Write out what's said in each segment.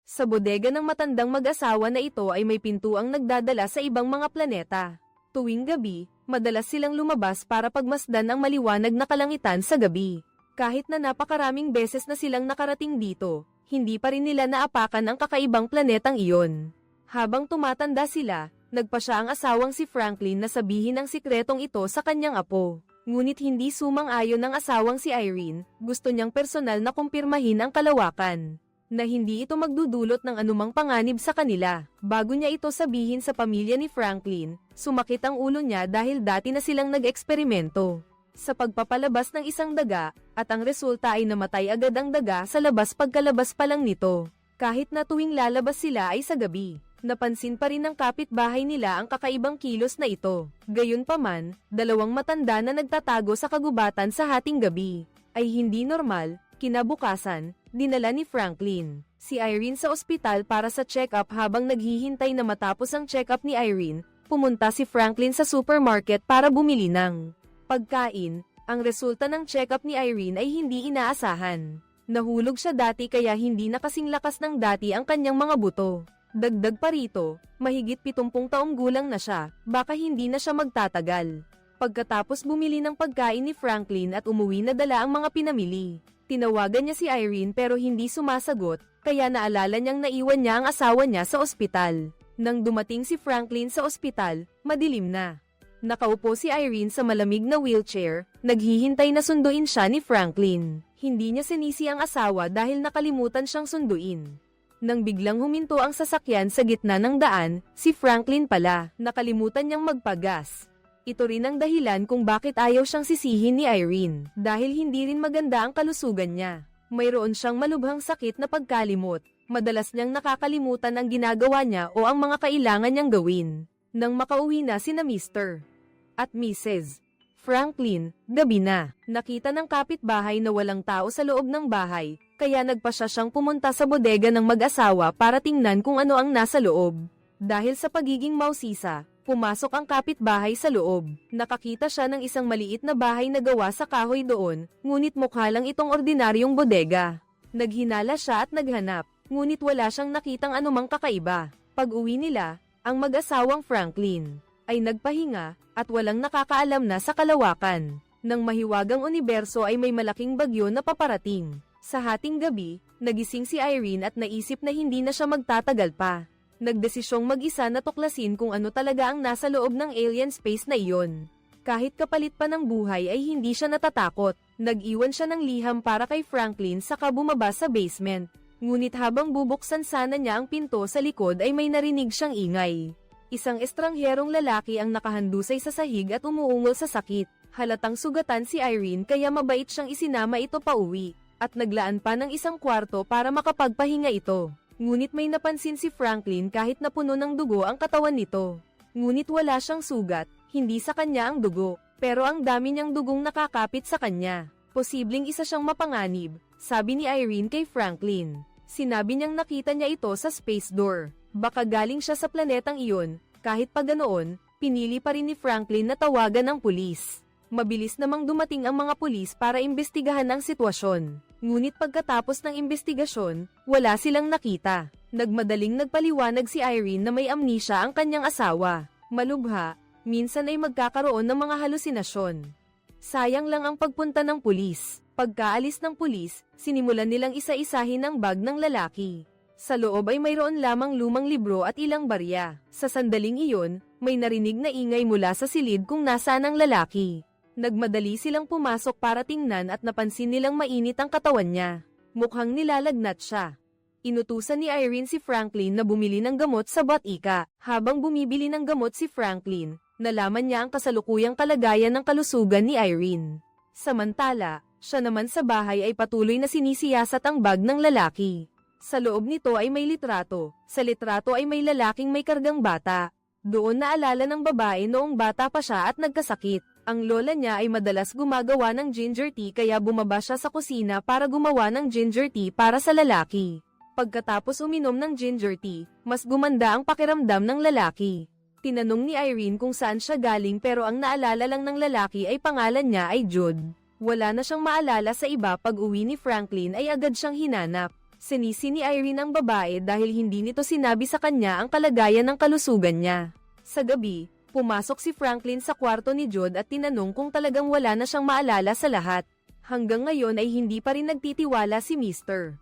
Sa bodega ng matandang mag-asawa na ito ay may pintuang nagdadala sa ibang mga planeta. Tuwing gabi, madalas silang lumabas para pagmasdan ang maliwanag na kalangitan sa gabi. Kahit na napakaraming beses na silang nakarating dito, hindi pa rin nila naapakan ang kakaibang planetang iyon. Habang tumatanda sila, nagpa siya ang asawang si Franklin na sabihin ang sikretong ito sa kanyang apo. Ngunit hindi sumang-ayon ng asawang si Irene, gusto niyang personal na kumpirmahin ang kalawakan. Na hindi ito magdudulot ng anumang panganib sa kanila. Bago niya ito sabihin sa pamilya ni Franklin, sumakit ang ulo niya dahil dati na silang nag-eksperimento sa pagpapalabas ng isang daga, at ang resulta ay namatay agad ang daga sa labas pagkalabas pa lang nito. Kahit na tuwing lalabas sila ay sa gabi, napansin pa rin ng kapitbahay nila ang kakaibang kilos na ito. Gayunpaman, dalawang matanda na nagtatago sa kagubatan sa hating gabi ay hindi normal. Kinabukasan, dinala ni Franklin si Irene sa ospital para sa check-up. Habang naghihintay na matapos ang check-up ni Irene, pumunta si Franklin sa supermarket para bumili ng pagkain. Ang resulta ng check-up ni Irene ay hindi inaasahan. Nahulog siya dati kaya hindi na kasing lakas ng dati ang kanyang mga buto. Dagdag pa rito, mahigit 70 taong gulang na siya, baka hindi na siya magtatagal. Pagkatapos bumili ng pagkain ni Franklin at umuwi na dala ang mga pinamili, tinawagan niya si Irene pero hindi sumasagot, kaya naalala niyang naiwan niya ang asawa niya sa ospital. Nang dumating si Franklin sa ospital, madilim na. Nakaupo si Irene sa malamig na wheelchair, naghihintay na sunduin siya ni Franklin. Hindi niya sinisi ang asawa dahil nakalimutan siyang sunduin. Nang biglang huminto ang sasakyan sa gitna ng daan, si Franklin pala, nakalimutan niyang magpagas. Ito rin ang dahilan kung bakit ayaw siyang sisihin ni Irene, dahil hindi rin maganda ang kalusugan niya. Mayroon siyang malubhang sakit na pagkalimot, madalas niyang nakakalimutan ang ginagawa niya o ang mga kailangan niyang gawin. Nang makauwi na sina Mr. at Mrs. Franklin, gabi na. Nakita ng kapitbahay na walang tao sa loob ng bahay, kaya nagpa siya siyang pumunta sa bodega ng mag-asawa para tingnan kung ano ang nasa loob. Dahil sa pagiging mausisa, pumasok ang kapitbahay sa loob. Nakakita siya ng isang maliit na bahay na gawa sa kahoy doon, ngunit mukha lang itong ordinaryong bodega. Naghinala siya at naghanap, ngunit wala siyang nakitang anumang kakaiba. Pag-uwi nila, ang mag-asawang Franklin ay nagpahinga at walang nakakaalam na sa kalawakan. Nang mahiwagang universo ay may malaking bagyo na paparating. Sa hating gabi, nagising si Irene at naisip na hindi na siya magtatagal pa. Nagdesisyong mag-isa na tuklasin kung ano talaga ang nasa loob ng alien space na iyon. Kahit kapalit pa ng buhay ay hindi siya natatakot. Nag-iwan siya ng liham para kay Franklin saka bumaba sa basement. Ngunit habang bubuksan sana niya ang pinto sa likod ay may narinig siyang ingay. Isang estrangherong lalaki ang nakahandusay sa sahig at umuungol sa sakit. Halatang sugatan si Irene kaya mabait siyang isinama ito pauwi, at naglaan pa ng isang kwarto para makapagpahinga ito. Ngunit may napansin si Franklin kahit na puno ng dugo ang katawan nito. Ngunit wala siyang sugat, hindi sa kanya ang dugo, pero ang dami niyang dugong nakakapit sa kanya. Posibleng isa siyang mapanganib, sabi ni Irene kay Franklin. Sinabi niyang nakita niya ito sa space door. Baka galing siya sa planetang iyon. Kahit pa ganoon, pinili pa rin ni Franklin na tawagan ang pulis. Mabilis namang dumating ang mga pulis para imbestigahan ang sitwasyon. Ngunit pagkatapos ng imbestigasyon, wala silang nakita. Nagmadaling nagpaliwanag si Irene na may amnesia ang kanyang asawa. Malubha, minsan ay magkakaroon ng mga halusinasyon. Sayang lang ang pagpunta ng pulis. Pagkaalis ng pulis, sinimulan nilang isa-isahin ang bag ng lalaki. Sa loob ay mayroon lamang lumang libro at ilang barya. Sa sandaling iyon, may narinig na ingay mula sa silid kung nasaan ang lalaki. Nagmadali silang pumasok para tingnan at napansin nilang mainit ang katawan niya. Mukhang nilalagnat siya. Inutusan ni Irene si Franklin na bumili ng gamot sa Botica. Habang bumibili ng gamot si Franklin, nalaman niya ang kasalukuyang kalagayan ng kalusugan ni Irene. Samantala, siya naman sa bahay ay patuloy na sinisiyasat ang bag ng lalaki. Sa loob nito ay may litrato. Sa litrato ay may lalaking may kargang bata. Doon naalala ng babae noong bata pa siya at nagkasakit. Ang lola niya ay madalas gumagawa ng ginger tea kaya bumaba siya sa kusina para gumawa ng ginger tea para sa lalaki. Pagkatapos uminom ng ginger tea, mas gumanda ang pakiramdam ng lalaki. Tinanong ni Irene kung saan siya galing pero ang naalala lang ng lalaki ay pangalan niya ay Jude. Wala na siyang maalala sa iba. Pag uwi ni Franklin ay agad siyang hinanap. Sinisi ni Irene ang babae dahil hindi nito sinabi sa kanya ang kalagayan ng kalusugan niya. Sa gabi, pumasok si Franklin sa kwarto ni Jude at tinanong kung talagang wala na siyang maalala sa lahat. Hanggang ngayon ay hindi pa rin nagtitiwala si Mr.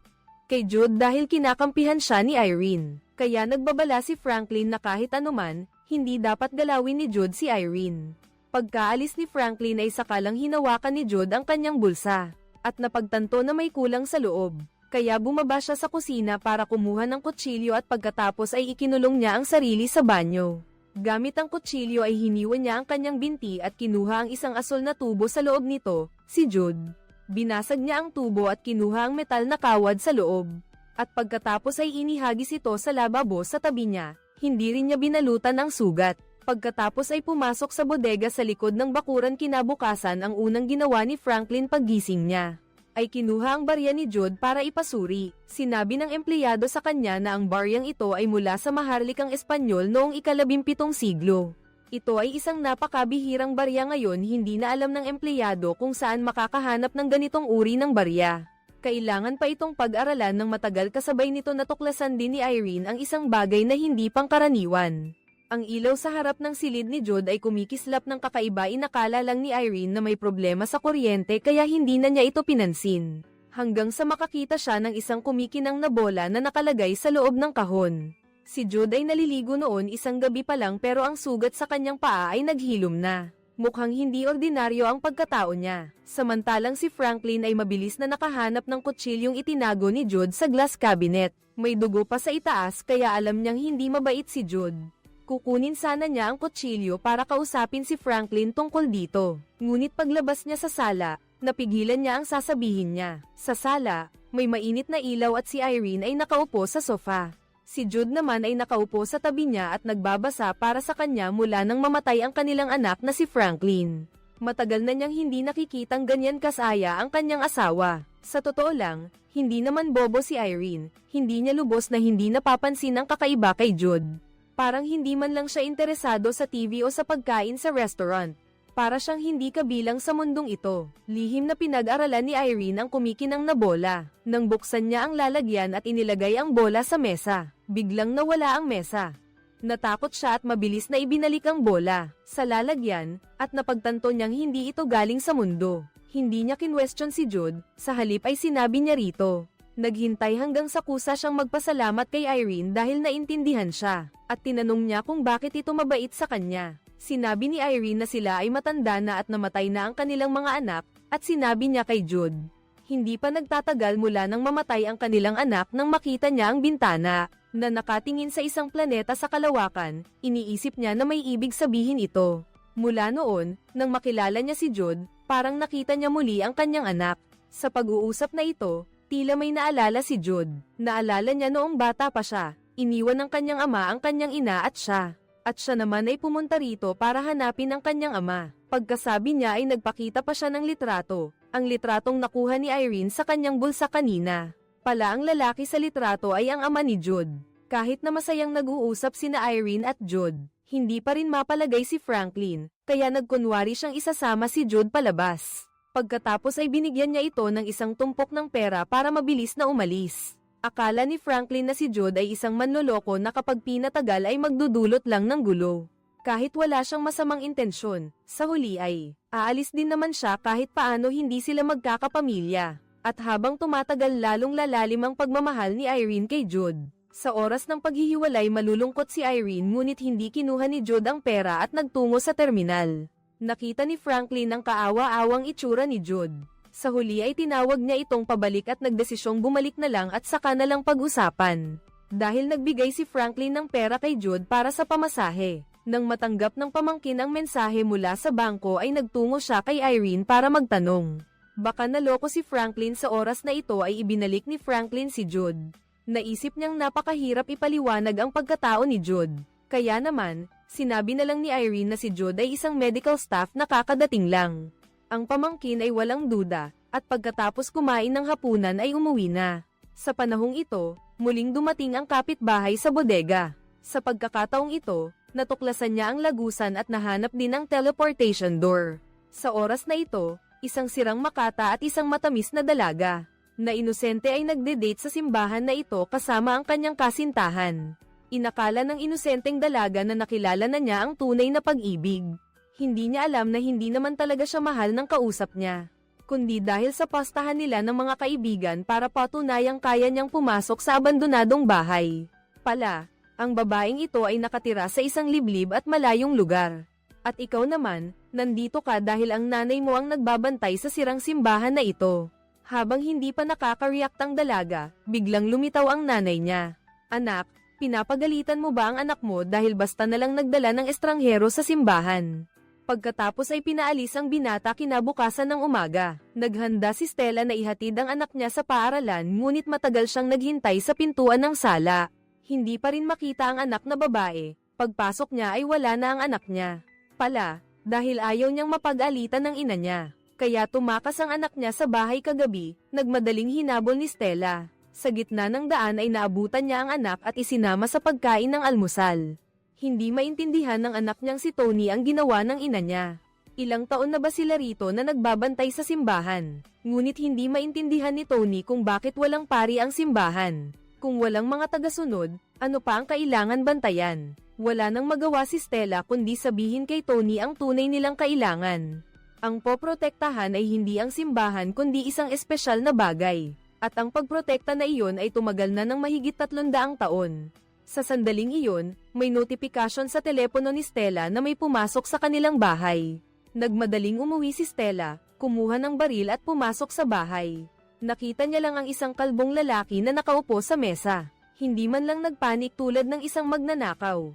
kay Jude dahil kinakampihan siya ni Irene. Kaya nagbabala si Franklin na kahit anuman, hindi dapat galawin ni Jude si Irene. Pagkaalis ni Franklin ay sakalang hinawakan ni Jude ang kanyang bulsa, at napagtanto na may kulang sa loob. Kaya bumaba siya sa kusina para kumuha ng kutsilyo at pagkatapos ay ikinulong niya ang sarili sa banyo. Gamit ang kutsilyo ay hiniwa niya ang kanyang binti at kinuha ang isang asul na tubo sa loob nito, si Jude. Binasag niya ang tubo at kinuha ang metal na kawad sa loob. At pagkatapos ay inihagis ito sa lababo sa tabi niya, hindi rin niya binalutan ang sugat. Pagkatapos ay pumasok sa bodega sa likod ng bakuran kinabukasan. Ang unang ginawa ni Franklin paggising niya ay kinuha ang barya ni Jude para ipasuri. Sinabi ng empleyado sa kanya na ang baryang ito ay mula sa maharlikang Espanyol noong ika-17 siglo. Ito ay isang napakabihirang barya ngayon, hindi na alam ng empleyado kung saan makakahanap ng ganitong uri ng barya. Kailangan pa itong pag-aralan ng matagal kasabay nito natuklasan din ni Irene ang isang bagay na hindi pangkaraniwan. Ang ilaw sa harap ng silid ni Jude ay kumikislap ng kakaiba. Inakala lang ni Irene na may problema sa kuryente kaya hindi na niya ito pinansin. Hanggang sa makakita siya ng isang kumikinang na bola na nakalagay sa loob ng kahon. Si Jude ay naliligo noon isang gabi pa lang pero ang sugat sa kanyang paa ay naghilom na. Mukhang hindi ordinaryo ang pagkatao niya. Samantalang si Franklin ay mabilis na nakahanap ng kutsilyong itinago ni Jude sa glass cabinet. May dugo pa sa itaas kaya alam niyang hindi mabait si Jude. Kukunin sana niya ang kutsilyo para kausapin si Franklin tungkol dito. Ngunit paglabas niya sa sala, napigilan niya ang sasabihin niya. Sa sala, may mainit na ilaw at si Irene ay nakaupo sa sofa. Si Jude naman ay nakaupo sa tabi niya at nagbabasa para sa kanya mula nang mamatay ang kanilang anak na si Franklin. Matagal na niyang hindi nakikitang ganyan kasaya ang kanyang asawa. Sa totoo lang, hindi naman bobo si Irene, hindi niya lubos na hindi napapansin ang kakaiba kay Jude. Parang hindi man lang siya interesado sa TV o sa pagkain sa restaurant. Para siyang hindi kabilang sa mundong ito. Lihim na pinag-aralan ni Irene ang kumikinang na bola. Nang buksan niya ang lalagyan at inilagay ang bola sa mesa, biglang nawala ang mesa. Natakot siya at mabilis na ibinalik ang bola sa lalagyan, at napagtanto niyang hindi ito galing sa mundo. Hindi niya kinwestiyon si Jude, sa halip ay sinabi niya rito. Naghintay hanggang sa kusa siyang magpasalamat kay Irene dahil naintindihan siya, at tinanong niya kung bakit ito mabait sa kanya. Sinabi ni Irene na sila ay matanda na at namatay na ang kanilang mga anak, at sinabi niya kay Jude. Hindi pa nagtatagal mula nang mamatay ang kanilang anak nang makita niya ang bintana, na nakatingin sa isang planeta sa kalawakan. Iniisip niya na may ibig sabihin ito. Mula noon, nang makilala niya si Jude, parang nakita niya muli ang kanyang anak. Sa pag-uusap na ito, tila may naalala si Jude. Naalala niya noong bata pa siya, iniwan ng kanyang ama ang kanyang ina at siya. At siya naman ay pumunta rito para hanapin ang kanyang ama. Pagkasabi niya ay nagpakita pa siya ng litrato. Ang litratong nakuha ni Irene sa kanyang bulsa kanina. Pala ang lalaki sa litrato ay ang ama ni Jude. Kahit na masayang nag-uusap sina Irene at Jude, hindi pa rin mapalagay si Franklin, kaya nagkunwari siyang isasama si Jude palabas. Pagkatapos ay binigyan niya ito ng isang tumpok ng pera para mabilis na umalis. Akala ni Franklin na si Jude ay isang manloloko na kapag pinatagal ay magdudulot lang ng gulo. Kahit wala siyang masamang intensyon, sa huli ay aalis din naman siya kahit paano hindi sila magkakapamilya. At habang tumatagal lalong lalalim ang pagmamahal ni Irene kay Jude. Sa oras ng paghihiwalay malulungkot si Irene ngunit hindi kinuha ni Jude ang pera at nagtungo sa terminal. Nakita ni Franklin ang kaawa-awang itsura ni Jude. Sa huli ay tinawag niya itong pabalik at nagdesisyong bumalik na lang at saka na lang pag-usapan. Dahil nagbigay si Franklin ng pera kay Jude para sa pamasahe. Nang matanggap ng pamangkin ang mensahe mula sa bangko ay nagtungo siya kay Irene para magtanong. Baka naloko si Franklin sa oras na ito ay ibinalik ni Franklin si Jude. Naisip niyang napakahirap ipaliwanag ang pagkatao ni Jude. Kaya naman, sinabi na lang ni Irene na si Jude ay isang medical staff na kakadating lang. Ang pamangkin ay walang duda, at pagkatapos kumain ng hapunan ay umuwi na. Sa panahong ito, muling dumating ang kapitbahay sa bodega. Sa pagkakataong ito, natuklasan niya ang lagusan at nahanap din ang teleportation door. Sa oras na ito, isang sirang makata at isang matamis na dalaga. na inosente ay nagde-date sa simbahan na ito kasama ang kanyang kasintahan. Inakala ng inosenteng dalaga na nakilala na niya ang tunay na pag-ibig. Hindi niya alam na hindi naman talaga siya mahal ng kausap niya, kundi dahil sa pastahan nila ng mga kaibigan para patunayang kaya niyang pumasok sa abandonadong bahay. Pala, ang babaeng ito ay nakatira sa isang liblib at malayong lugar. At ikaw naman, nandito ka dahil ang nanay mo ang nagbabantay sa sirang simbahan na ito. Habang hindi pa nakaka-react ang dalaga, biglang lumitaw ang nanay niya. Anak, pinapagalitan mo ba ang anak mo dahil basta na lang nagdala ng estranghero sa simbahan? Pagkatapos ay pinaalis ang binata kinabukasan ng umaga. Naghanda si Stella na ihatid ang anak niya sa paaralan ngunit matagal siyang naghintay sa pintuan ng sala. Hindi pa rin makita ang anak na babae. Pagpasok niya ay wala na ang anak niya. Pala, dahil ayaw niyang mapag-alitan ng ina niya. Kaya tumakas ang anak niya sa bahay kagabi, nagmadaling hinabol ni Stella. Sa gitna ng daan ay naabutan niya ang anak at isinama sa pagkain ng almusal. Hindi maintindihan ng anak niyang si Tony ang ginawa ng ina niya. Ilang taon na ba sila rito na nagbabantay sa simbahan? Ngunit hindi maintindihan ni Tony kung bakit walang pari ang simbahan. Kung walang mga tagasunod, ano pa ang kailangan bantayan? Wala nang magawa si Stella kundi sabihin kay Tony ang tunay nilang kailangan. Ang poprotektahan ay hindi ang simbahan kundi isang espesyal na bagay. At ang pagprotekta na iyon ay tumagal na ng mahigit 300 taon. Sa sandaling iyon, may notifikasyon sa telepono ni Stella na may pumasok sa kanilang bahay. Nagmadaling umuwi si Stella, kumuha ng baril at pumasok sa bahay. Nakita niya lang ang isang kalbong lalaki na nakaupo sa mesa. Hindi man lang nagpanik tulad ng isang magnanakaw.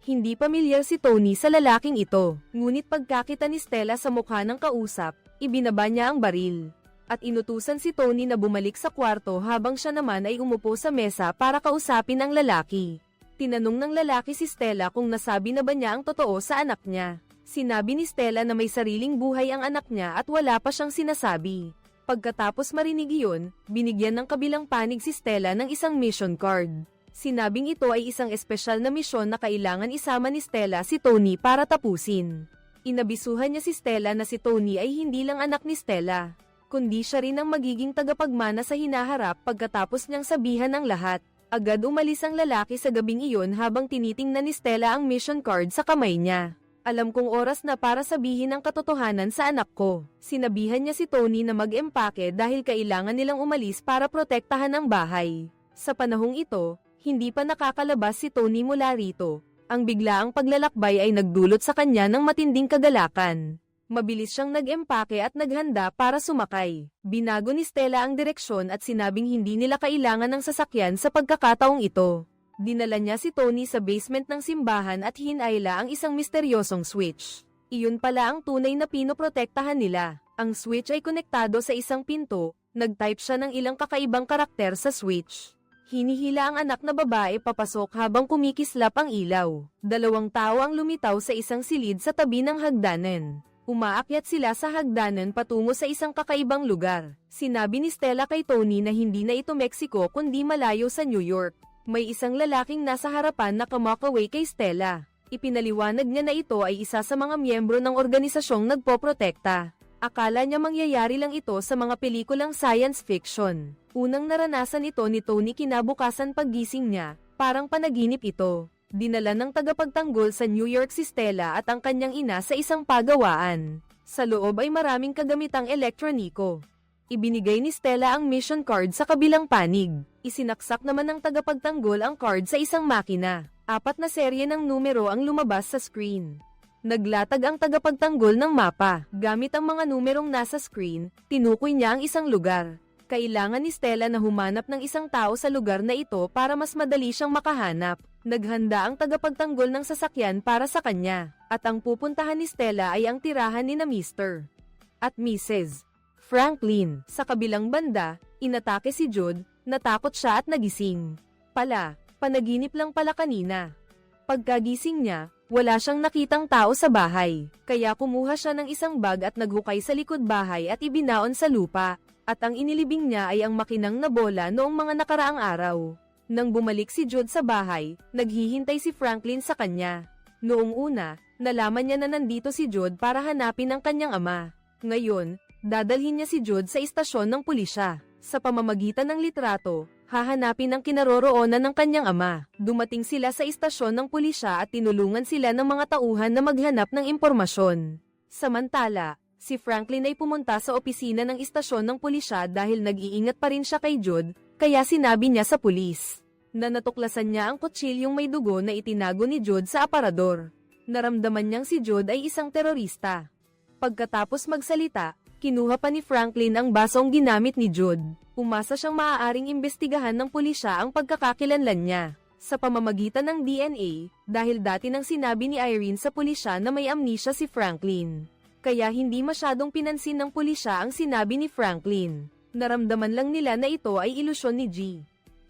Hindi pamilyar si Tony sa lalaking ito, ngunit pagkakita ni Stella sa mukha ng kausap, ibinaba niya ang baril. At inutusan si Tony na bumalik sa kwarto habang siya naman ay umupo sa mesa para kausapin ang lalaki. Tinanong ng lalaki si Stella kung nasabi na ba niya ang totoo sa anak niya. Sinabi ni Stella na may sariling buhay ang anak niya at wala pa siyang sinasabi. Pagkatapos marinig iyon, binigyan ng kabilang panig si Stella ng isang mission card. Sinabing ito ay isang espesyal na misyon na kailangan isama ni Stella si Tony para tapusin. Inabisuhan niya si Stella na si Tony ay hindi lang anak ni Stella, kundi siya rin ang magiging tagapagmana sa hinaharap pagkatapos niyang sabihan ang lahat. Agad umalis ang lalaki sa gabing iyon habang tinitingnan ni Stella ang mission card sa kamay niya. Alam kong oras na para sabihin ang katotohanan sa anak ko. Sinabihan niya si Tony na mag-empake dahil kailangan nilang umalis para protektahan ang bahay. Sa panahong ito, hindi pa nakakalabas si Tony mula rito. Ang biglaang paglalakbay ay nagdulot sa kanya ng matinding kagalakan. Mabilis siyang nag-empake at naghanda para sumakay. Binago ni Stella ang direksyon at sinabing hindi nila kailangan ng sasakyan sa pagkakataong ito. Dinala niya si Tony sa basement ng simbahan at hinayla ang isang misteryosong switch. Iyon pala ang tunay na pinoprotektahan nila. Ang switch ay konektado sa isang pinto. Nag-type siya ng ilang kakaibang karakter sa switch. Hinihila ang anak na babae papasok habang kumikislap ang ilaw. 2 tao ang lumitaw sa isang silid sa tabi ng hagdanan. Umaakyat sila sa hagdanan patungo sa isang kakaibang lugar. Sinabi ni Stella kay Tony na hindi na ito Mexico kundi malayo sa New York. May isang lalaking nasa harapan na kamakaway kay Stella. Ipinaliwanag niya na ito ay isa sa mga miyembro ng organisasyong nagpoprotekta. Akala niya mangyayari lang ito sa mga pelikulang science fiction. Unang naranasan ito ni Tony kinabukasan paggising niya, parang panaginip ito. Dinala ng tagapagtanggol sa New York si Stella at ang kanyang ina sa isang pagawaan. Sa loob ay maraming kagamitang elektroniko. Ibinigay ni Stella ang mission card sa kabilang panig. Isinaksak naman ng tagapagtanggol ang card sa isang makina. 4 na serye ng numero ang lumabas sa screen. Naglatag ang tagapagtanggol ng mapa. Gamit ang mga numerong nasa screen, tinukoy niya ang isang lugar. Kailangan ni Stella na humanap ng isang tao sa lugar na ito para mas madali siyang makahanap. Naghanda ang tagapagtanggol ng sasakyan para sa kanya. At ang pupuntahan ni Stella ay ang tirahan ni na Mr. at Mrs. Franklin. Sa kabilang banda, inatake si Jude, natakot siya at nagising. Panaginip lang pala kanina. Pagkagising niya, wala siyang nakitang tao sa bahay, kaya kumuha siya ng isang bag at naghukay sa likod bahay at ibinaon sa lupa. At ang inilibing niya ay ang makinang na bola noong mga nakaraang araw. Nang bumalik si Jude sa bahay, naghihintay si Franklin sa kanya. Noong una, nalaman niya na nandito si Jude para hanapin ang kanyang ama. Ngayon, dadalhin niya si Jude sa istasyon ng pulisya. Sa pamamagitan ng litrato, hahanapin ang kinaroroonan ng kanyang ama. Dumating sila sa istasyon ng pulisya at tinulungan sila ng mga tauhan na maghanap ng impormasyon. Samantala, si Franklin ay pumunta sa opisina ng istasyon ng pulisya dahil nag-iingat pa rin siya kay Jude, kaya sinabi niya sa pulis na natuklasan niya ang kutsilyong may dugo na itinago ni Jude sa aparador. Naramdaman niyang si Jude ay isang terorista. Pagkatapos magsalita, kinuha pa ni Franklin ang basong ginamit ni Jude. Umasa siyang maaaring imbestigahan ng pulisya ang pagkakakilanlan niya sa pamamagitan ng DNA, dahil dati nang sinabi ni Irene sa pulisya na may amnesia si Franklin. Kaya hindi masyadong pinansin ng pulisya ang sinabi ni Franklin. Naramdaman lang nila na ito ay ilusyon ni G.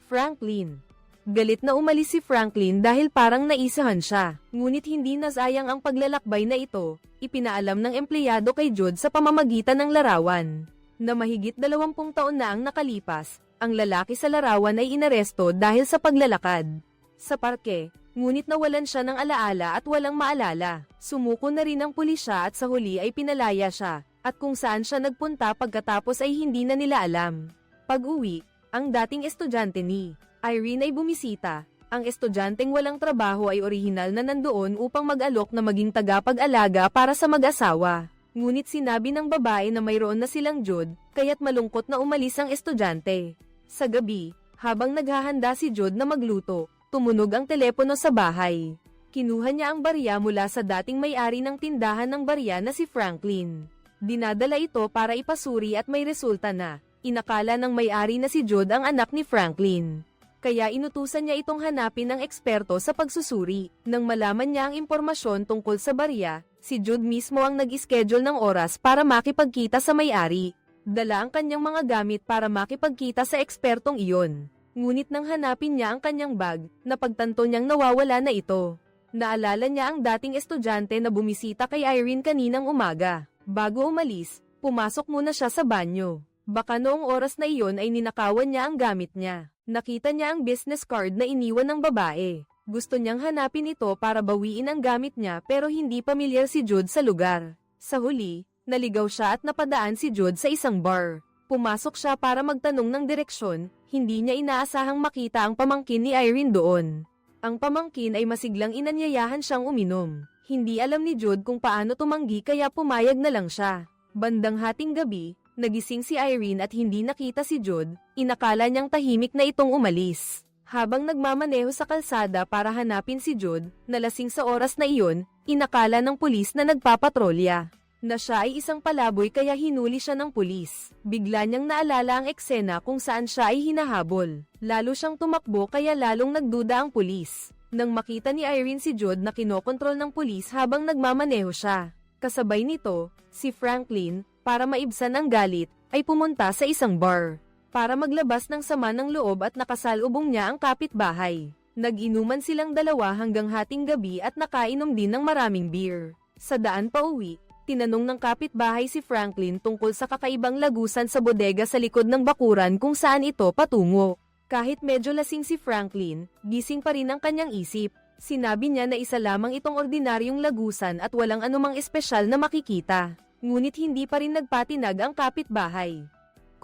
Franklin. Galit na umalis si Franklin dahil parang naisahan siya. Ngunit hindi nasayang ang paglalakbay na ito. Ipinaalam ng empleyado kay Jude sa pamamagitan ng larawan na mahigit 20 taon na ang nakalipas, ang lalaki sa larawan ay inaresto dahil sa paglalakad sa parke, ngunit nawalan siya ng alaala at walang maalala. Sumuko na rin ang pulisya at sa huli ay pinalaya siya, at kung saan siya nagpunta pagkatapos ay hindi na nila alam. Pag-uwi, ang dating estudyante ni Irene ay bumisita. Ang estudyanteng walang trabaho ay orihinal na nandoon upang mag-alok na maging tagapag-alaga para sa mag-asawa. Ngunit sinabi ng babae na mayroon na silang Jude, kaya't malungkot na umalis ang estudyante. Sa gabi, habang naghahanda si Jude na magluto, tumunog ang telepono sa bahay. Kinuha niya ang barya mula sa dating may-ari ng tindahan ng barya na si Franklin. Dinadala ito para ipasuri at may resulta na. Inakala ng may-ari na si Jude ang anak ni Franklin. Kaya inutusan niya itong hanapin ng eksperto sa pagsusuri. Nang malaman niya ang impormasyon tungkol sa barya, si Jude mismo ang nag-schedule ng oras para makipagkita sa may-ari. Dala ang kanyang mga gamit para makipagkita sa ekspertong iyon. Ngunit nang hanapin niya ang kanyang bag, napagtanto niyang nawawala na ito. Naalala niya ang dating estudyante na bumisita kay Irene kaninang umaga. Bago umalis, pumasok muna siya sa banyo. Baka noong oras na iyon ay ninakawan niya ang gamit niya. Nakita niya ang business card na iniwan ng babae. Gusto niyang hanapin ito para bawiin ang gamit niya pero hindi pamilyar si Jude sa lugar. Sa huli, naligaw siya at napadaan si Jude sa isang bar. Pumasok siya para magtanong ng direksyon, hindi niya inaasahang makita ang pamangkin ni Irene doon. Ang pamangkin ay masiglang inanyayahan siyang uminom. Hindi alam ni Jude kung paano tumanggi kaya pumayag na lang siya. Bandang hating gabi, nagising si Irene at hindi nakita si Jude, inakala niyang tahimik na itong umalis. Habang nagmamaneho sa kalsada para hanapin si Jude, nalasing sa oras na iyon, inakala ng pulis na nagpapatrolya na siya ay isang palaboy kaya hinuli siya ng pulis. Bigla niyang naalala ang eksena kung saan siya ay hinahabol. Lalo siyang tumakbo kaya lalong nagduda ang pulis. Nang makita ni Irene si Jude na kinokontrol ng pulis habang nagmamaneho siya. Kasabay nito, si Franklin, para maibsan ang galit, ay pumunta sa isang bar para maglabas ng sama ng loob at nakasalubong niya ang kapitbahay. Nag-inuman silang dalawa hanggang hating gabi at nakainom din ng maraming beer. Sa daan pa uwi, tinanong ng kapitbahay si Franklin tungkol sa kakaibang lagusan sa bodega sa likod ng bakuran kung saan ito patungo. Kahit medyo lasing si Franklin, gising pa rin ang kanyang isip. Sinabi niya na isa lamang itong ordinaryong lagusan at walang anumang espesyal na makikita. Ngunit hindi pa rin nagpatinag ang kapitbahay.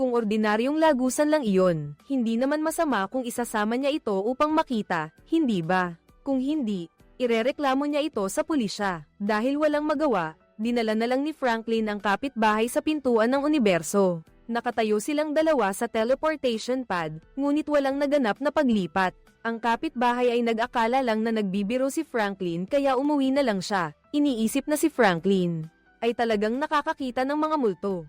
Kung ordinaryong lagusan lang iyon, hindi naman masama kung isasama niya ito upang makita, hindi ba? Kung hindi, irereklamo niya ito sa pulisya. Dahil walang magawa, dinala na lang ni Franklin ang kapitbahay sa pintuan ng universo. Nakatayo silang dalawa sa teleportation pad, ngunit walang naganap na paglipat. Ang kapitbahay ay nag-akala lang na nagbibiro si Franklin kaya umuwi na lang siya. Iniisip na si Franklin ay talagang nakakakita ng mga multo.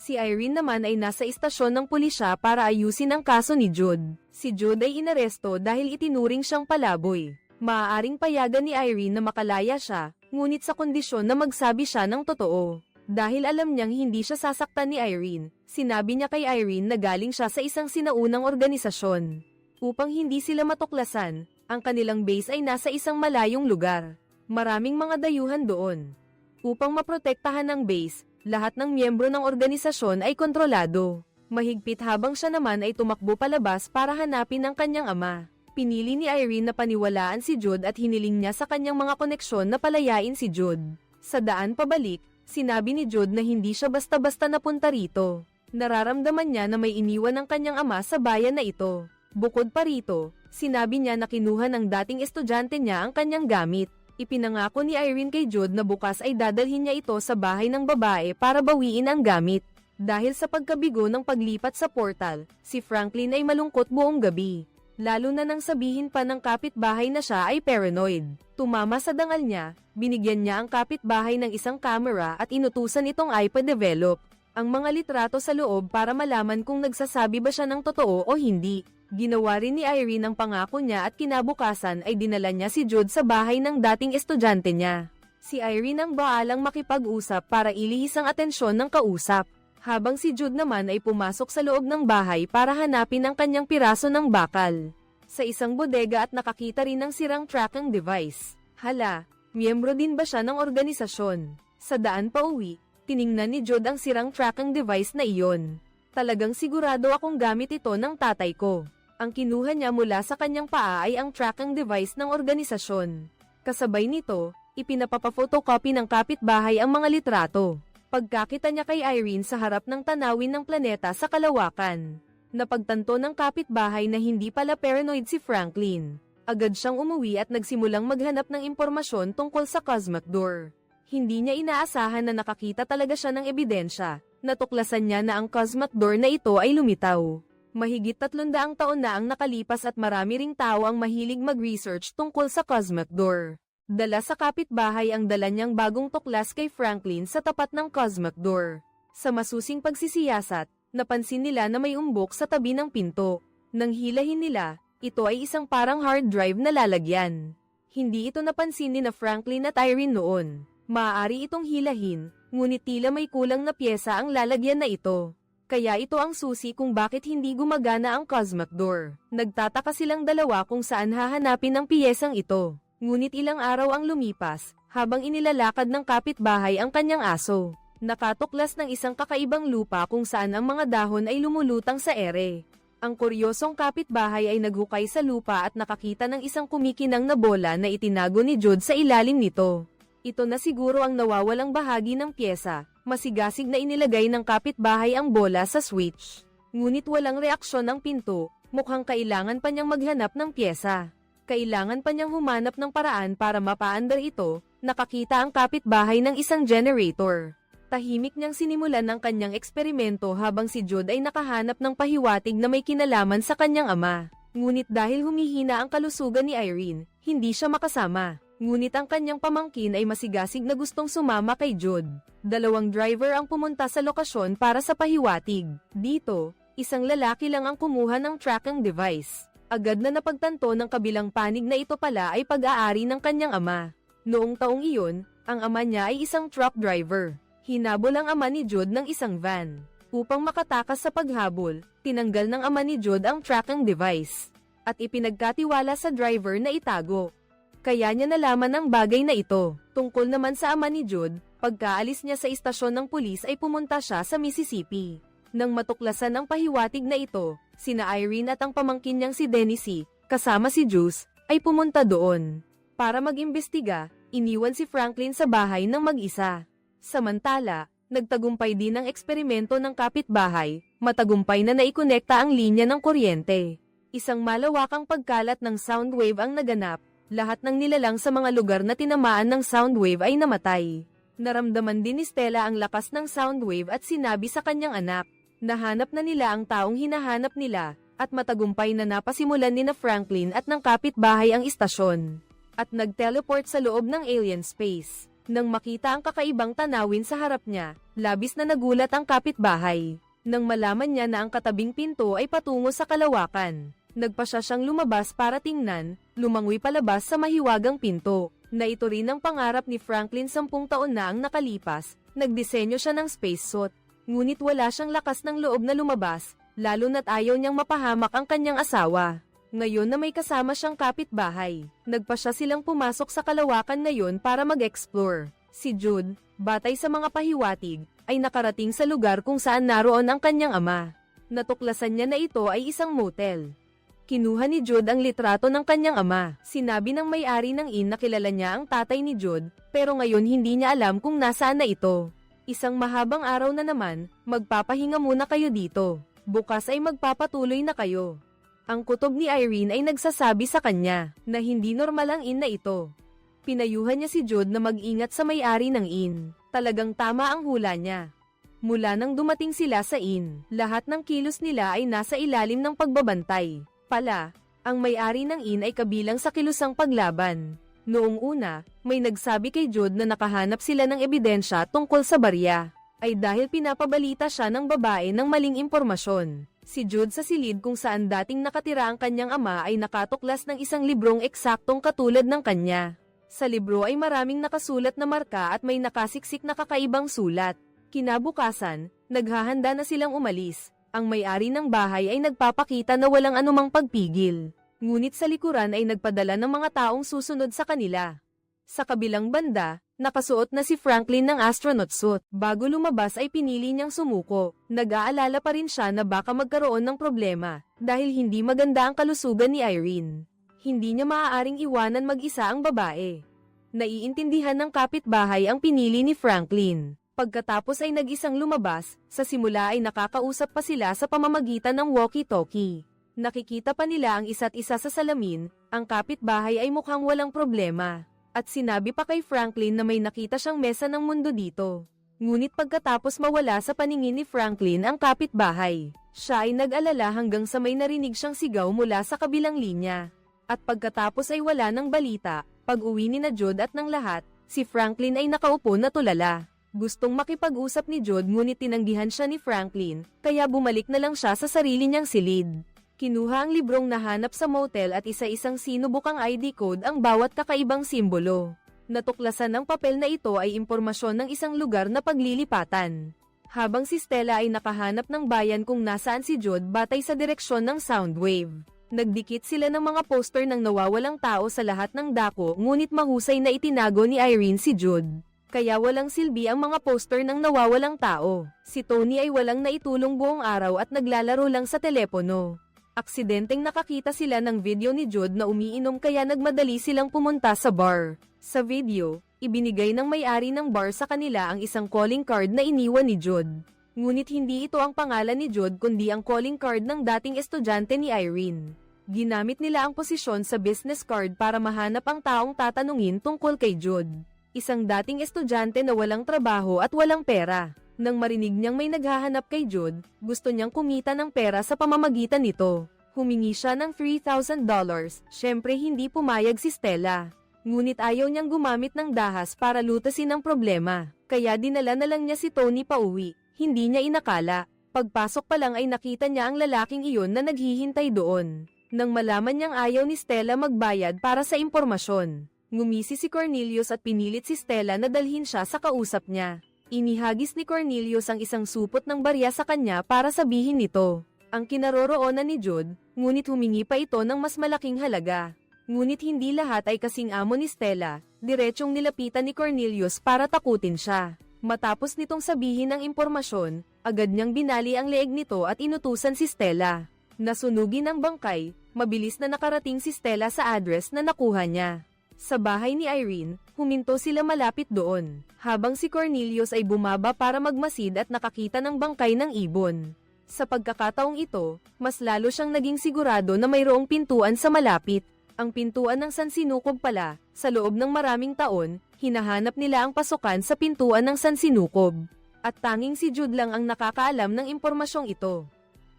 Si Irene naman ay nasa istasyon ng pulisya para ayusin ang kaso ni Jude. Si Jude ay inaresto dahil itinuring siyang palaboy. Maaaring payagan ni Irene na makalaya siya, ngunit sa kondisyon na magsabi siya ng totoo. Dahil alam niyang hindi siya sasaktan ni Irene, sinabi niya kay Irene na galing siya sa isang sinaunang organisasyon. Upang hindi sila matuklasan, ang kanilang base ay nasa isang malayong lugar. Maraming mga dayuhan doon. Upang maprotektahan ang base, lahat ng miyembro ng organisasyon ay kontrolado. Mahigpit habang siya naman ay tumakbo palabas para hanapin ang kanyang ama. Pinili ni Irene na paniwalaan si Jude at hiniling niya sa kanyang mga koneksyon na palayain si Jude. Sa daan pabalik, sinabi ni Jude na hindi siya basta-basta napunta rito. Nararamdaman niya na may iniwan ng kanyang ama sa bayan na ito. Bukod pa rito, sinabi niya na kinuha ng dating estudyante niya ang kanyang gamit. Ipinangako ni Irene kay Jude na bukas ay dadalhin niya ito sa bahay ng babae para bawiin ang gamit. Dahil sa pagkabigo ng paglipat sa portal, si Franklin ay malungkot buong gabi. Lalo na nang sabihin pa ng kapitbahay na siya ay paranoid. Tumama sa dangal niya, binigyan niya ang kapitbahay ng isang camera at inutusan itong ipa-develop ang mga litrato sa loob para malaman kung nagsasabi ba siya ng totoo o hindi. Ginawa rin ni Irene ang pangako niya at kinabukasan ay dinala niya si Jude sa bahay ng dating estudyante niya. Si Irene ang baalang makipag-usap para ilihis ang atensyon ng kausap, habang si Jude naman ay pumasok sa loob ng bahay para hanapin ang kanyang piraso ng bakal. Sa isang bodega at nakakita rin ng sirang tracking device. Hala, miyembro din ba siya ng organisasyon? Sa daan pa uwi, tiningnan ni Jude ang sirang tracking device na iyon. Talagang sigurado akong gamit ito ng tatay ko. Ang kinuha niya mula sa kanyang paa ay ang tracking device ng organisasyon. Kasabay nito, ipinapapafotocopy ng kapitbahay ang mga litrato. Pagkakita niya kay Irene sa harap ng tanawin ng planeta sa kalawakan, napagtanto ng kapitbahay na hindi pala paranoid si Franklin. Agad siyang umuwi at nagsimulang maghanap ng impormasyon tungkol sa Cosmic Door. Hindi niya inaasahan na nakakita talaga siya ng ebidensya. Natuklasan niya na ang Cosmic Door na ito ay lumitaw. Mahigit 300 taon na ang nakalipas at marami ring tao ang mahilig mag-research tungkol sa Cosmic Door. Dala sa kapitbahay ang dala niyang bagong tuklas kay Franklin sa tapat ng Cosmic Door. Sa masusing pagsisiyasat, napansin nila na may umbok sa tabi ng pinto. Nang hilahin nila, ito ay isang parang hard drive na lalagyan. Hindi ito napansin ni na Franklin at Irene noon. Maaari itong hilahin, ngunit tila may kulang na pyesa ang lalagyan na ito. Kaya ito ang susi kung bakit hindi gumagana ang Cosmic Door. Nagtataka silang dalawa kung saan hahanapin ang piyesang ito. Ngunit ilang araw ang lumipas, habang inilalakad ng kapitbahay ang kanyang aso. Nakatuklas ng isang kakaibang lupa kung saan ang mga dahon ay lumulutang sa ere. Ang kuryosong kapitbahay ay naghukay sa lupa at nakakita ng isang kumikinang na bola na itinago ni Jude sa ilalim nito. Ito na siguro ang nawawalang bahagi ng pyesa. Masigasig na inilagay ng kapitbahay ang bola sa switch. Ngunit walang reaksyon ang pinto, mukhang kailangan pa niyang maghanap ng pyesa. Kailangan pa niyang humanap ng paraan para mapaandar ito. Nakakita ang kapitbahay ng isang generator. Tahimik niyang sinimulan ng kanyang eksperimento habang si Jude ay nakahanap ng pahiwatig na may kinalaman sa kanyang ama. Ngunit dahil humihina ang kalusugan ni Irene, hindi siya makasama. Ngunit ang kanyang pamangkin ay masigasig na gustong sumama kay Jude. 2 driver ang pumunta sa lokasyon para sa pahiwatig. Dito, isang lalaki lang ang kumuha ng tracking device. Agad na napagtanto ng kabilang panig na ito pala ay pag-aari ng kanyang ama. Noong taong iyon, ang ama niya ay isang truck driver. Hinabol ang ama ni Jude ng isang van. Upang makatakas sa paghabol, tinanggal ng ama ni Jude ang tracking device. At ipinagkatiwala sa driver na itago. Kaya niya nalaman ang bagay na ito. Tungkol naman sa ama ni Jude, pagkaalis niya sa istasyon ng pulis ay pumunta siya sa Mississippi. Nang matuklasan ang pahiwatig na ito, sina Irene at ang pamangkin niyang si Denise, kasama si Juice, ay pumunta doon. Para mag-imbestiga, iniwan si Franklin sa bahay ng mag-isa. Samantala, nagtagumpay din ang eksperimento ng kapitbahay, matagumpay na naikonekta ang linya ng kuryente. Isang malawakang pagkalat ng sound wave ang naganap. Lahat ng nilalang sa mga lugar na tinamaan ng sound wave ay namatay. Naramdaman din ni Stella ang lakas ng sound wave at sinabi sa kanyang anak. Nahanap na nila ang taong hinahanap nila, at matagumpay na napasimulan ni na Franklin at ng kapitbahay ang istasyon. At nag-teleport sa loob ng alien space. Nang makita ang kakaibang tanawin sa harap niya, labis na nagulat ang kapitbahay. Nang malaman niya na ang katabing pinto ay patungo sa kalawakan. Nagpasya siyang lumabas para tingnan, lumangoy palabas sa mahiwagang pinto, na ito rin ang pangarap ni Franklin 10 taon na ang nakalipas, nagdisenyo siya ng spacesuit. Ngunit wala siyang lakas ng loob na lumabas, lalo na't ayaw niyang mapahamak ang kanyang asawa. Ngayon na may kasama siyang kapitbahay, nagpasya silang pumasok sa kalawakan na yon para mag-explore. Si Jude, batay sa mga pahiwatig, ay nakarating sa lugar kung saan naroon ang kanyang ama. Natuklasan niya na ito ay isang motel. Kinuha ni Jude ang litrato ng kanyang ama. Sinabi ng may-ari ng inn na kilala niya ang tatay ni Jude, pero ngayon hindi niya alam kung nasaan na ito. Isang mahabang araw na naman, magpapahinga muna kayo dito. Bukas ay magpapatuloy na kayo. Ang kutob ni Irene ay nagsasabi sa kanya na hindi normal ang inn na ito. Pinayuhan niya si Jude na mag-ingat sa may-ari ng inn. Talagang tama ang hula niya. Mula nang dumating sila sa inn, lahat ng kilos nila ay nasa ilalim ng pagbabantay. Ang may-ari ng inn ay kabilang sa kilusang paglaban. Noong una, may nagsabi kay Jude na nakahanap sila ng ebidensya tungkol sa barya, ay dahil pinapabalita siya ng babae ng maling impormasyon. Si Jude sa silid kung saan dating nakatira ang kanyang ama ay nakatuklas ng isang librong eksaktong katulad ng kanya. Sa libro ay maraming nakasulat na marka at may nakasiksik na kakaibang sulat. Kinabukasan, naghahanda na silang umalis. Ang may-ari ng bahay ay nagpapakita na walang anumang pagpigil. Ngunit sa likuran ay nagpadala ng mga taong susunod sa kanila. Sa kabilang banda, nakasuot na si Franklin ng astronaut suit. Bago lumabas ay pinili niyang sumuko. Nag-aalala pa rin siya na baka magkaroon ng problema, dahil hindi maganda ang kalusugan ni Irene. Hindi niya maaaring iwanan mag-isa ang babae. Naiintindihan ng kapitbahay ang pinili ni Franklin. Pagkatapos ay nag-isang lumabas, sa simula ay nakakausap pa sila sa pamamagitan ng walkie-talkie. Nakikita pa nila ang isa't isa sa salamin, ang kapitbahay ay mukhang walang problema. At sinabi pa kay Franklin na may nakita siyang mesa ng mundo dito. Ngunit pagkatapos mawala sa paningin ni Franklin ang kapitbahay, siya ay nag-alala hanggang sa may narinig siyang sigaw mula sa kabilang linya. At pagkatapos ay wala ng balita, pag-uwi ni na Jude at ng lahat, si Franklin ay nakaupo na tulala. Gustong makipag-usap ni Jude ngunit tinanggihan siya ni Franklin, kaya bumalik na lang siya sa sarili niyang silid. Kinuha ang librong nahanap sa motel at isa-isang sinubukang ID code ang bawat kakaibang simbolo. Natuklasan ng papel na ito ay impormasyon ng isang lugar na paglilipatan. Habang si Stella ay nakahanap ng bayan kung nasaan si Jude batay sa direksyon ng sound wave. Nagdikit sila ng mga poster ng nawawalang tao sa lahat ng dako ngunit mahusay na itinago ni Irene si Jude. Kaya walang silbi ang mga poster ng nawawalang tao. Si Tony ay walang naitulong buong araw at naglalaro lang sa telepono. Aksidenteng nakakita sila ng video ni Jude na umiinom kaya nagmadali silang pumunta sa bar. Sa video, ibinigay ng may-ari ng bar sa kanila ang isang calling card na iniwan ni Jude. Ngunit hindi ito ang pangalan ni Jude kundi ang calling card ng dating estudyante ni Irene. Ginamit nila ang posisyon sa business card para mahanap ang taong tatanungin tungkol kay Jude. Isang dating estudyante na walang trabaho at walang pera. Nang marinig niyang may naghahanap kay Jude, gusto niyang kumita ng pera sa pamamagitan nito. Humingi siya ng $3,000, syempre hindi pumayag si Stella. Ngunit ayaw niyang gumamit ng dahas para lutasin ang problema, kaya dinala na lang niya si Tony pauwi. Hindi niya inakala. Pagpasok pa lang ay nakita niya ang lalaking iyon na naghihintay doon. Nang malaman niyang ayaw ni Stella magbayad para sa impormasyon, ngumisi si Cornelius at pinilit si Stella na dalhin siya sa kausap niya. Inihagis ni Cornelius ang isang supot ng barya sa kanya para sabihin nito ang kinaroroonan ni Jude, ngunit humingi pa ito ng mas malaking halaga. Ngunit hindi lahat ay kasing amo ni Stella, diretsyong nilapitan ni Cornelius para takutin siya. Matapos nitong sabihin ang impormasyon, agad niyang binali ang leeg nito at inutusan si Stella. Nasunugin ang bangkay, mabilis na nakarating si Stella sa address na nakuha niya. Sa bahay ni Irene, huminto sila malapit doon, habang si Cornelius ay bumaba para magmasid at nakakita ng bangkay ng ibon. Sa pagkakataong ito, mas lalo siyang naging sigurado na mayroong pintuan sa malapit. Ang pintuan ng San Sinukob pala, sa loob ng maraming taon, hinahanap nila ang pasukan sa pintuan ng San Sinukob. At tanging si Jude lang ang nakakaalam ng impormasyong ito.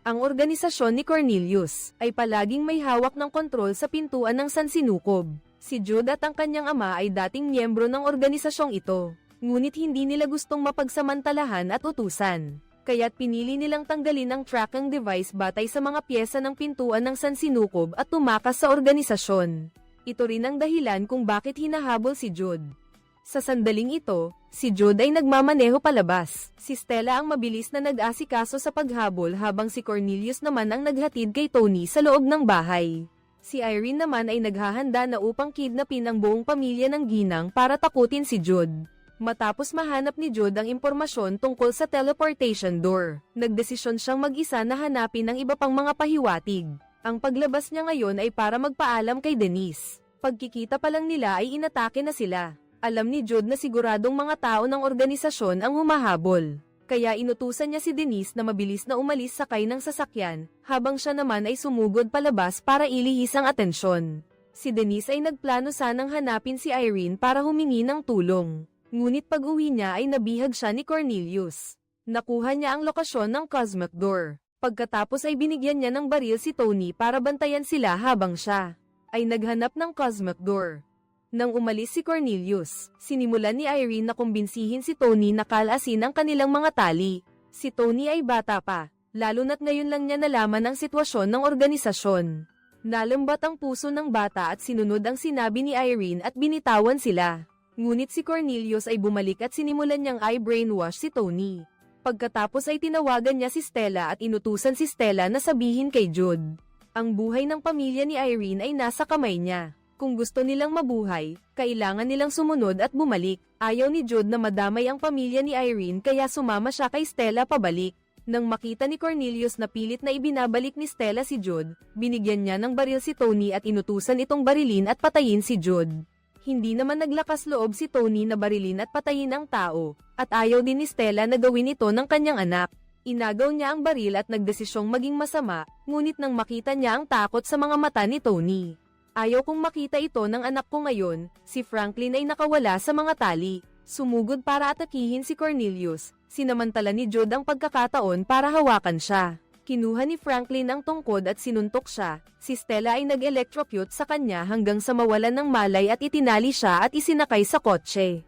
Ang organisasyon ni Cornelius ay palaging may hawak ng kontrol sa pintuan ng San Sinukob. Si Jude at ang kanyang ama ay dating miyembro ng organisasyong ito, ngunit hindi nila gustong mapagsamantalahan at utusan. Kaya't pinili nilang tanggalin ang tracking device batay sa mga pyesa ng pintuan ng San Sinukob at tumakas sa organisasyon. Ito rin ang dahilan kung bakit hinahabol si Jude. Sa sandaling ito, si Jude ay nagmamaneho palabas. Si Stella ang mabilis na nag-asikaso sa paghabol habang si Cornelius naman ang naghatid kay Tony sa loob ng bahay. Si Irene naman ay naghahanda na upang kidnapin ang buong pamilya ng ginang para takutin si Jude. Matapos mahanap ni Jude ang impormasyon tungkol sa teleportation door, nagdesisyon siyang mag-isa na hanapin ang iba pang mga pahiwatig. Ang paglabas niya ngayon ay para magpaalam kay Denise. Pagkikita pa lang nila ay inatake na sila. Alam ni Jude na siguradong mga tao ng organisasyon ang humahabol. Kaya inutusan niya si Denise na mabilis na umalis sakay ng sasakyan, habang siya naman ay sumugod palabas para ilihis ang atensyon. Si Denise ay nagplano sanang hanapin si Irene para humingi ng tulong. Ngunit pag-uwi niya ay nabihag siya ni Cornelius. Nakuha niya ang lokasyon ng Cosmic Door. Pagkatapos ay binigyan niya ng baril si Tony para bantayan sila habang siya ay naghanap ng Cosmic Door. Nang umalis si Cornelius, sinimulan ni Irene na kumbinsihin si Tony na kalasin ang kanilang mga tali. Si Tony ay bata pa, lalo na't ngayon lang niya nalaman ang sitwasyon ng organisasyon. Nalambat ang puso ng bata at sinunod ang sinabi ni Irene at binitawan sila. Ngunit si Cornelius ay bumalik at sinimulan niyang i-brainwash si Tony. Pagkatapos ay tinawagan niya si Stella at inutusan si Stella na sabihin kay Jude. Ang buhay ng pamilya ni Irene ay nasa kamay niya. Kung gusto nilang mabuhay, kailangan nilang sumunod at bumalik. Ayaw ni Jude na madamay ang pamilya ni Irene kaya sumama siya kay Stella pabalik. Nang makita ni Cornelius na pilit na ibinabalik ni Stella si Jude, binigyan niya ng baril si Tony at inutusan itong barilin at patayin si Jude. Hindi naman naglakas loob si Tony na barilin at patayin ang tao, at ayaw din ni Stella na gawin ito ng kanyang anak. Inagaw niya ang baril at nagdesisyong maging masama, ngunit nang makita niya ang takot sa mga mata ni Tony. Ayaw kong makita ito ng anak ko ngayon. Si Franklin ay nakawala sa mga tali. Sumugod para atakihin si Cornelius. Sinamantala ni Jude ang pagkakataon para hawakan siya. Kinuha ni Franklin ang tungkod at sinuntok siya. Si Stella ay nag-electrocute sa kanya hanggang sa mawalan ng malay at itinali siya at isinakay sa kotse.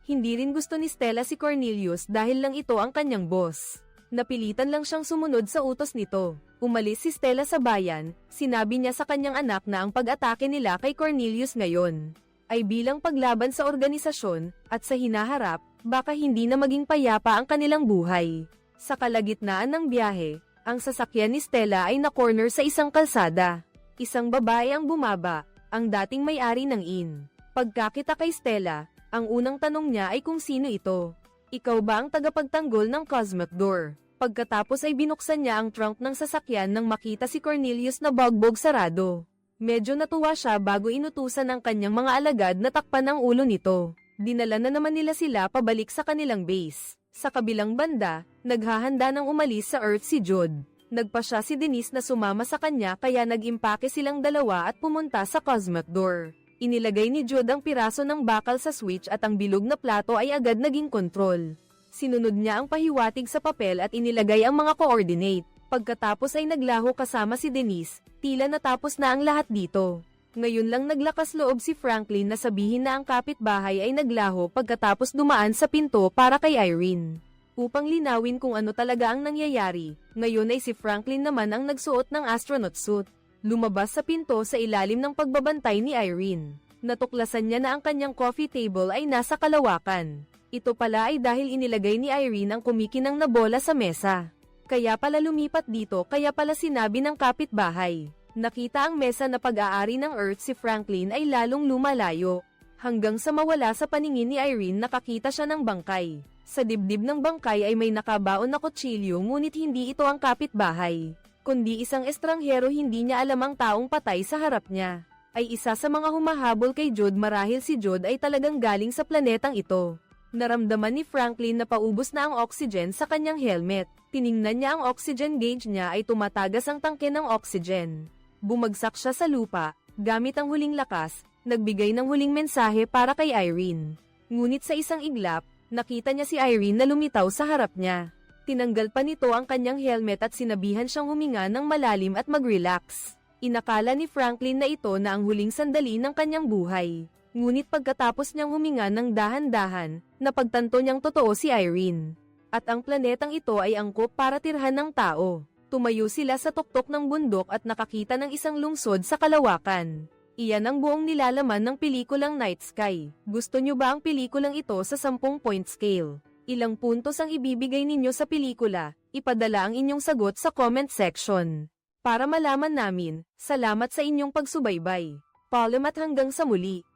Hindi rin gusto ni Stella si Cornelius dahil lang ito ang kanyang boss. Napilitan lang siyang sumunod sa utos nito. Umalis si Stella sa bayan, sinabi niya sa kanyang anak na ang pag-atake nila kay Cornelius ngayon ay bilang paglaban sa organisasyon, at sa hinaharap, baka hindi na maging payapa ang kanilang buhay. Sa kalagitnaan ng biyahe, ang sasakyan ni Stella ay na-corner sa isang kalsada. Isang babae ang bumaba, ang dating may-ari ng inn. Pagkakita kay Stella, ang unang tanong niya ay kung sino ito. Ikaw ba ang tagapagtanggol ng Cosmic Door? Pagkatapos ay binuksan niya ang trunk ng sasakyan nang makita si Cornelius na bugbog sarado. Medyo natuwa siya bago inutusan ng kanyang mga alagad na takpan ang ulo nito. Dinala na naman nila sila pabalik sa kanilang base. Sa kabilang banda, naghahanda ng umalis sa Earth si Jude. Nagpa siya si Denise na sumama sa kanya kaya nag-impake silang dalawa at pumunta sa Cosmic Door. Inilagay ni Jude ang piraso ng bakal sa switch at ang bilog na plato ay agad naging kontrol. Sinunod niya ang pahiwatig sa papel at inilagay ang mga coordinate. Pagkatapos ay naglaho kasama si Denise, tila natapos na ang lahat dito. Ngayon lang naglakas loob si Franklin na sabihin na ang kapitbahay ay naglaho pagkatapos dumaan sa pinto para kay Irene. Upang linawin kung ano talaga ang nangyayari, ngayon ay si Franklin naman ang nagsuot ng astronaut suit. Lumabas sa pinto sa ilalim ng pagbabantay ni Irene. Natuklasan niya na ang kanyang coffee table ay nasa kalawakan. Ito pala ay dahil inilagay ni Irene ang kumikinang na bola sa mesa. Kaya pala lumipat dito, kaya pala sinabi ng kapitbahay. Nakita ang mesa na pag-aari ng Earth si Franklin ay lalong lumalayo. Hanggang sa mawala sa paningin ni Irene nakakita siya ng bangkay. Sa dibdib ng bangkay ay may nakabaon na kutsilyo ngunit hindi ito ang kapitbahay. Kundi isang estranghero hindi niya alam ang taong patay sa harap niya. Ay isa sa mga humahabol kay Jude marahil si Jude ay talagang galing sa planetang ito. Naramdaman ni Franklin na paubos na ang oxygen sa kanyang helmet. Tiningnan niya ang oxygen gauge niya ay tumatagas ang tangke ng oxygen. Bumagsak siya sa lupa, gamit ang huling lakas, nagbigay ng huling mensahe para kay Irene. Ngunit sa isang iglap, nakita niya si Irene na lumitaw sa harap niya. Tinanggal pa nito ang kanyang helmet at sinabihan siyang huminga ng malalim at mag-relax. Inakala ni Franklin na ito na ang huling sandali ng kanyang buhay. Ngunit pagkatapos niyang huminga ng dahan-dahan, napagtanto niyang totoo si Irene. At ang planetang ito ay angkop para tirhan ng tao. Tumayo sila sa tuktok ng bundok at nakakita ng isang lungsod sa kalawakan. Iyan ang buong nilalaman ng pelikulang Night Sky. Gusto niyo ba ang pelikulang ito sa 10-point scale? Ilang puntos ang ibibigay ninyo sa pelikula? Ipadala ang inyong sagot sa comment section. Para malaman namin, salamat sa inyong pagsubaybay. Paalam at hanggang sa muli.